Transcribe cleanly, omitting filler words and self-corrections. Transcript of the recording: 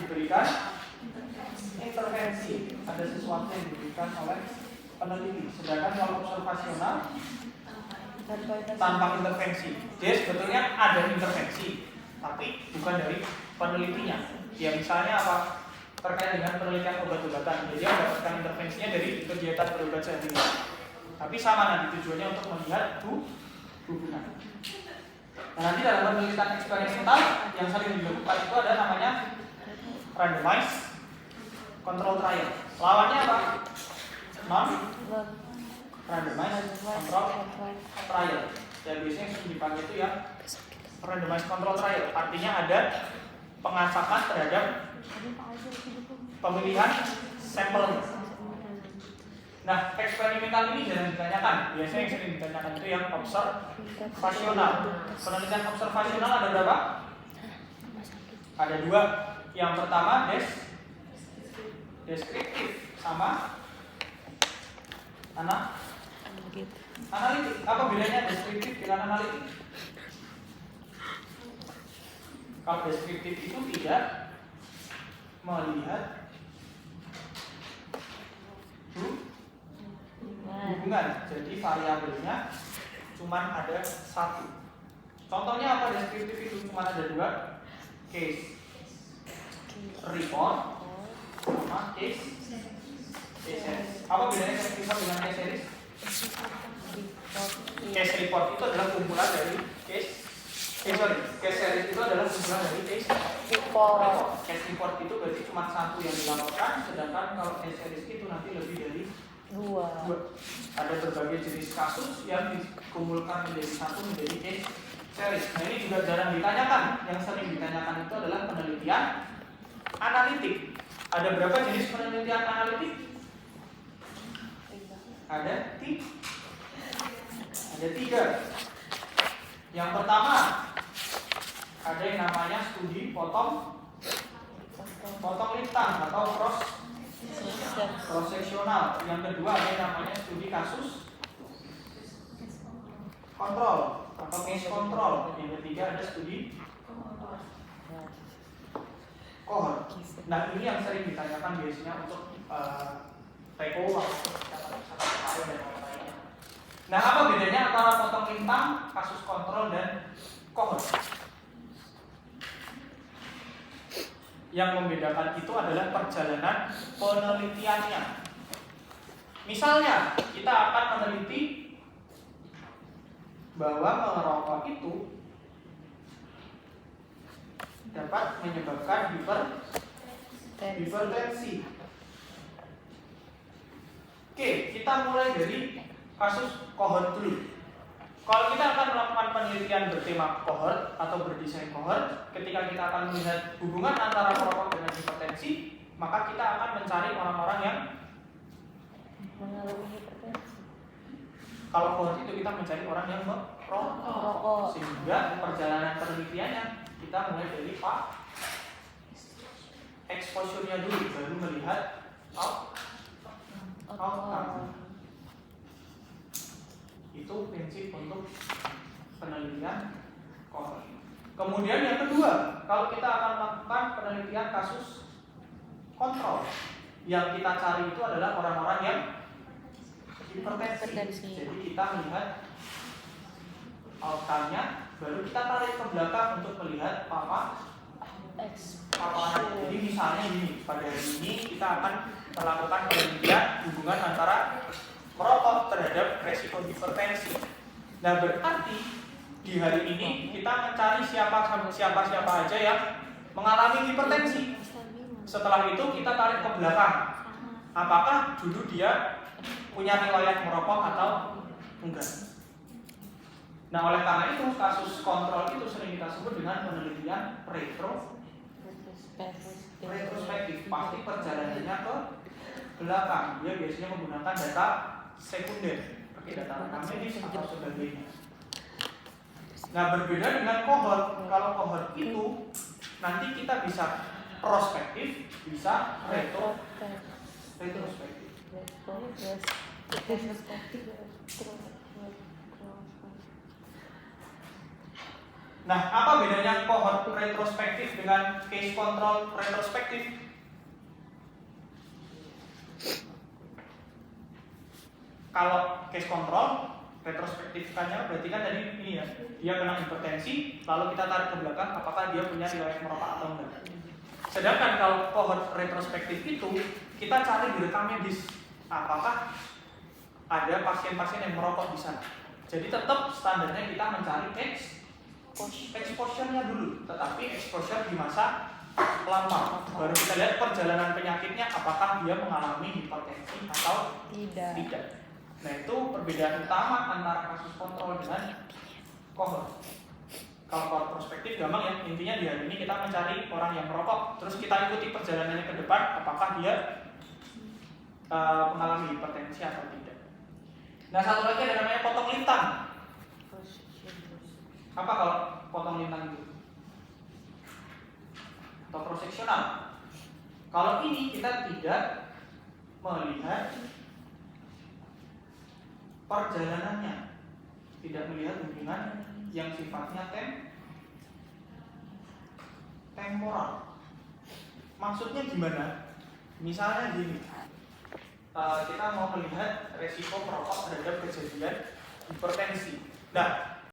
diberikan intervensi, ada sesuatu yang diberikan oleh peneliti. Sedangkan kalau observasional tanpa intervensi. Jadi sebetulnya ada intervensi, tapi bukan dari penelitinya. Ya misalnya apa? Terkait dengan penelitian obat-obatan. Jadi mendapatkan intervensinya dari kegiatan berobat sehari-hari. Tapi sama nanti tujuannya untuk melihat hubungan. Nah, nanti dalam penelitian eksperimental yang sering dilakukan itu ada namanya randomized control trial. Lawannya apa? Non randomized control trial. Yang biasanya sering dipakai itu ya randomized control trial. Artinya ada pengacakan terhadap pemilihan sampelnya. Nah, eksperimental ini jarang ditanyakan. Biasanya yang sering ditanyakan itu yang observasional. Penelitian observasional ada berapa? Ada 2. Yang pertama deskriptif sama analitik. Apa bedanya deskriptif dengan analitik? Kalau deskriptif itu tidak melihat hubungan, jadi variabelnya cuma ada 1. Contohnya apa deskriptif itu? Cuma ada 2, case report sama case series. Apa bedanya case report dengan case series? Case report itu adalah kumpulan dari case series itu adalah kumpulan dari case report. Case report itu berarti cuma 1 yang dilaporkan, sedangkan kalau case series itu nanti lebih dari 2. Ada berbagai jenis kasus yang dikumpulkan menjadi 1 menjadi case series. Nah ini juga jarang ditanyakan. Yang sering ditanyakan itu adalah penelitian analitik. Ada berapa jenis penelitian analitik? Ada 3. Yang pertama ada yang namanya studi potong lintang atau cross seksional. Yang kedua ada yang namanya studi kasus kontrol atau case control. Yang ketiga ada studi cohort. Nah ini yang sering ditanyakan biasanya untuk TKO atau dan lain-lainnya. Nah apa bedanya antara potong lintang, kasus kontrol dan cohort? Yang membedakan itu adalah perjalanan penelitiannya. Misalnya kita akan meneliti bahwa merokok itu dapat menyebabkan hipertensi. Oke, kita mulai dari kasus cohort dulu. Kalau kita akan melakukan penelitian bertema cohort atau berdesain cohort, ketika kita akan melihat hubungan antara merokok dengan hipertensi, maka kita akan mencari orang-orang yang mengalami hipertensi. Kalau cohort itu kita mencari orang yang merokok. Sehingga perjalanan penelitiannya kita mulai dari exposure-nya dulu, baru melihat outcome. Itu prinsip untuk penelitian cohort. Kemudian yang kedua, kalau kita akan melakukan penelitian kasus kontrol, yang kita cari itu adalah orang-orang yang hipertensi. Jadi kita melihat outcome-nya, baru kita tarik ke belakang untuk melihat paparan. Jadi misalnya gini, pada hari ini kita akan melakukan penelitian hubungan antara merokok terhadap resiko hipertensi. Nah berarti di hari ini kita mencari siapa aja yang mengalami hipertensi. Setelah itu kita tarik ke belakang. Apakah dulu dia punya riwayat merokok atau enggak? Nah oleh karena itu kasus kontrol itu sering kita sebut dengan penelitian retrospektif. Pasti perjalanannya ke belakang. Dia biasanya menggunakan data sekunder, pakai data rekam medis atau sebagainya. Nah berbeda dengan cohort. Kalau cohort itu nanti kita bisa prospektif, bisa retrospektif. Nah, apa bedanya cohort retrospektif dengan case control retrospektif? Kalau case control retrospektifkannya berarti kan tadi ini ya, dia kena hipertensi, lalu kita tarik ke belakang apakah dia punya riwayat merokok atau enggak. Sedangkan kalau cohort retrospektif itu kita cari di rekam medis apakah ada pasien-pasien yang merokok di sana. Jadi tetap standarnya kita mencari exposure-nya dulu, tetapi exposure di masa lama. Baru kita lihat perjalanan penyakitnya apakah dia mengalami hipertensi atau tidak. Nah, itu perbedaan utama antara kasus kontrol dengan cohort. Kalau cohort prospektif gampang ya, intinya di hari ini kita mencari orang yang merokok, terus kita ikuti perjalanannya ke depan apakah dia mengalami hipertensi atau tidak. Nah, satu lagi ada namanya potong lintang. Apa kalau potong lintang itu? Atau cross seksional. Kalau ini kita tidak melihat perjalanannya, tidak melihat hubungan yang sifatnya temporal. Maksudnya gimana? Misalnya gini, kita mau melihat resiko perokok terhadap kejadian hipertensi. Nah,